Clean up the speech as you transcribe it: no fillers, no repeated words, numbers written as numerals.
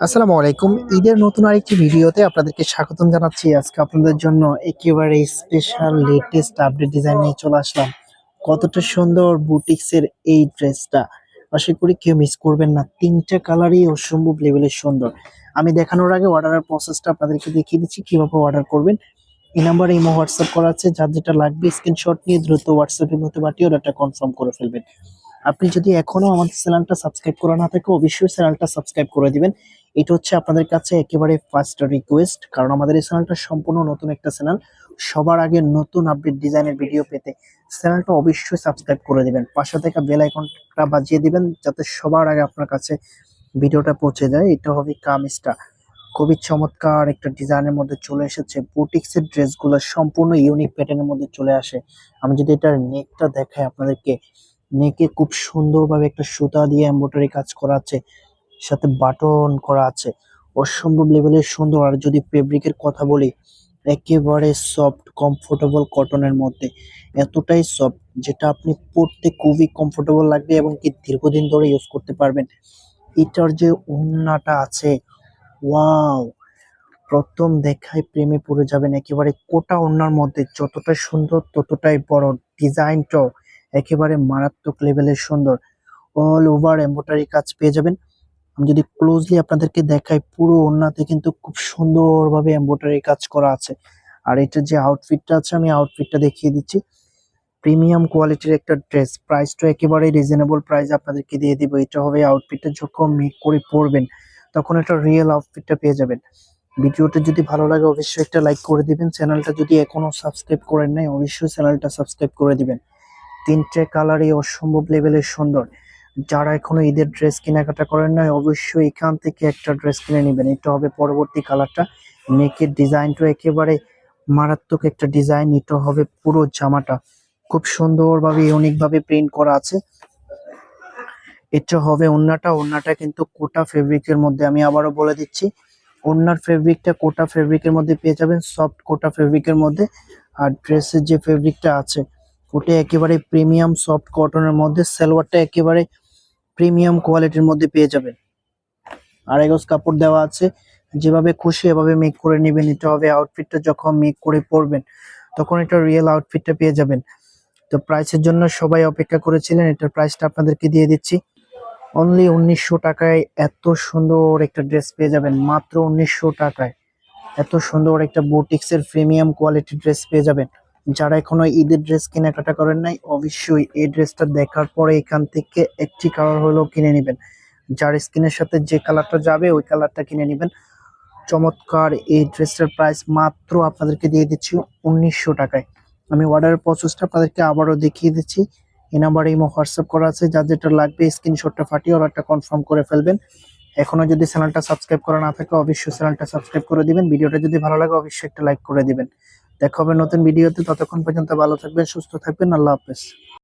আসসালামু আলাইকুম। ঈদের নতুন আরেকটি ভিডিওতে আপনাদেরকে স্বাগতম জানাচ্ছি। আজকে আপনাদের জন্য একেবারে স্পেশাল লেটেস্ট আপডেট ডিজাইন নিয়ে চলে আসলাম। কতটা সুন্দর বুটিক্সের এই ড্রেসটা। আশা করি কেউ মিস করবেন না। ৩ টা কালারই অসম্ভব লেভেলের সুন্দর। আমি দেখানোর আগে অর্ডারের প্রসেসটা আপনাদেরকে দেখিয়ে দিচ্ছি কিভাবে অর্ডার করবেন। এই নাম্বারে ইমো হোয়াটসঅ্যাপ করা আছে। যার যেটা লাগবে স্ক্রিনশট নিয়ে দ্রুত হোয়াটসঅ্যাপের মধ্যে পাঠিয়ে অর্ডারটা কনফার্ম করে ফেলবেন। আপনি যদি এখনো আমাদের চ্যানেলটা সাবস্ক্রাইব করা না থাকে অবশ্যই চ্যানেলটা সাবস্ক্রাইব করে দিবেন। এটা হচ্ছে আপনাদের কাছে একেবারে ফার্স্ট রিকোয়েস্ট, কারণ আমাদের এই চ্যানেলটা সম্পূর্ণ নতুন একটা চ্যানেল। সবার আগে নতুন আপডেট ডিজাইনের ভিডিও পেতে চ্যানেলটা অবশ্যই সাবস্ক্রাইব করে দিবেন, পাশে থাকা বেল আইকনটা বাজিয়ে দিবেন যাতে সবার আগে আপনার কাছে ভিডিওটা পৌঁছে যায়। এটা হবে কামিজটা খুবই চমৎকার একটা ডিজাইনের মধ্যে চলে এসেছে। বুটিক্সের ড্রেসগুলো সম্পূর্ণ ইউনিক প্যাটার্নের মধ্যে চলে আসে। আমি যদি এটার নেকটা দেখাই আপনাদেরকে, নেকে খুব সুন্দরভাবে একটা সুতা দিয়ে এমব্রয়ডারি কাজ করা আছে, সাথে বাটন করা আছে, অসম্ভব লেভেলের সুন্দর। আর যদি ফেব্রিকের কথা বলি, একেবারে সফট কমফোর্টেবল কটনের মধ্যে, এতটাই সফট যেটা আপনি পরতে খুবই কমফোর্টেবল লাগবে এবং কি দীর্ঘদিন ধরে ইউজ করতে পারবেন। এটার যে ওড়নাটা আছে, ওয়াও! প্রথম দেখায় প্রেমে পড়ে যাবেন। একেবারে কোটা ওড়নার মধ্যে যতটা সুন্দর ততটাই বড়। ডিজাইনটাও একেবারে মারাত্মক লেভেলের সুন্দর। অল ওভার এমব্রয়ডারি কাজ পেয়ে যাবেন। আমি যদি ক্লোজলি আপনাদেরকে দেখাই, পুরো ওড়নাতে কিন্তু খুব সুন্দরভাবে এমব্রয়ডারি কাজ করা আছে। আর এটার যে আউটফিটটা আছে, আমি আউটফিটটা দেখিয়ে দিচ্ছি। প্রিমিয়াম কোয়ালিটির একটা ড্রেস, প্রাইসটা একেবারে রিজনেবল প্রাইস আপনাদেরকে দিয়ে দিব। এটা হবে আউটফিটটা, যখন মেক করে পরবেন তখন একটা রিয়েল আউটফিটটা পেয়ে যাবেন। ভিডিওটা যদি ভালো লাগে অবশ্যই একটা লাইক করে দিবেন। চ্যানেলটা যদি এখনো সাবস্ক্রাইব করেন নাই অবশ্যই চ্যানেলটা সাবস্ক্রাইব করে দিবেন। ৩ টে কালারই অসম্ভব লেভেলের সুন্দর। যারা এখনো ঈদের ড্রেস কেনাকাটা করেন নাই অবশ্যই এখান থেকে একটা ড্রেস কিনে নেবেন। এটা হবে পরবর্তী কালারটা। নেকের ডিজাইনটা একেবারে মারাত্মক একটা ডিজাইন। এটা হবে পুরো জামাটা খুব সুন্দরভাবে ইউনিক ভাবে প্রিন্ট করা আছে। এটা হবে ওড়নাটা। ওড়নাটা কিন্তু কোটা ফেব্রিকের মধ্যে, আমি আবারও বলে দিচ্ছি, ওড়নার ফেব্রিকটা কোটা ফেব্রিকের মধ্যে পেয়ে যাবেন, সফট কোটা ফেব্রিকের মধ্যে। আর ড্রেসের যে ফেব্রিকটা আছে ওটা একেবারে প্রিমিয়াম সফট কটনের মধ্যে। সালোয়ারটা একেবারে প্রিমিয়াম কোয়ালিটির মধ্যে পেয়ে যাবেন। আড়াই গজ কাপড় দেওয়া আছে, যেভাবে খুশি এভাবে মেক করে নেবেন। এটা হবে আউটফিটটা, যখন মেক করে পরবেন তখন এটা রিয়েল আউটফিটটা পেয়ে যাবেন। তো প্রাইসের জন্য সবাই অপেক্ষা করেছিলেন, এটার প্রাইসটা আপনাদেরকে দিয়ে দিচ্ছি অনলি ১৯০০ টাকায়। এত সুন্দর একটা ড্রেস পেয়ে যাবেন মাত্র ১৯০০ টাকায়। এত সুন্দর একটা বুটিক্সের প্রিমিয়াম কোয়ালিটির ড্রেস পেয়ে যাবেন। যারা এখনো ঈদের ড্রেস কেনাকাটা করেন নাই অবশ্যই এই ড্রেসটা দেখার পরে এখান থেকে একটি কালার হলেও কিনে নেবেন। যার স্কিনের সাথে যে কালারটা যাবে ওই কালারটা কিনে নেবেন। চমৎকার এই ড্রেসটার প্রাইস মাত্র আপনাদেরকে দিয়ে দিচ্ছি ১৯০০ টাকায়। আমি অর্ডারের প্রসেসটা আপনাদেরকে আবারও দেখিয়ে দিচ্ছি। এই নাম্বারে ইমো হোয়াটসঅ্যাপ করা আছে। যার যেটা লাগবে স্ক্রিনশটটা ফাটিয়ে অর্ডারটা কনফার্ম করে ফেলবেন। এখনো যদি চ্যানেলটা সাবস্ক্রাইব করা না থাকে অবশ্যই চ্যানেলটা সাবস্ক্রাইব করে দিবেন। ভিডিওটা যদি ভালো লাগে অবশ্যই একটা লাইক করে দিবেন। দেখা হবে নতুন ভিডিওতে, ততক্ষণ পর্যন্ত ভালো থাকবেন, সুস্থ থাকবেন। আল্লাহ হাফেজ।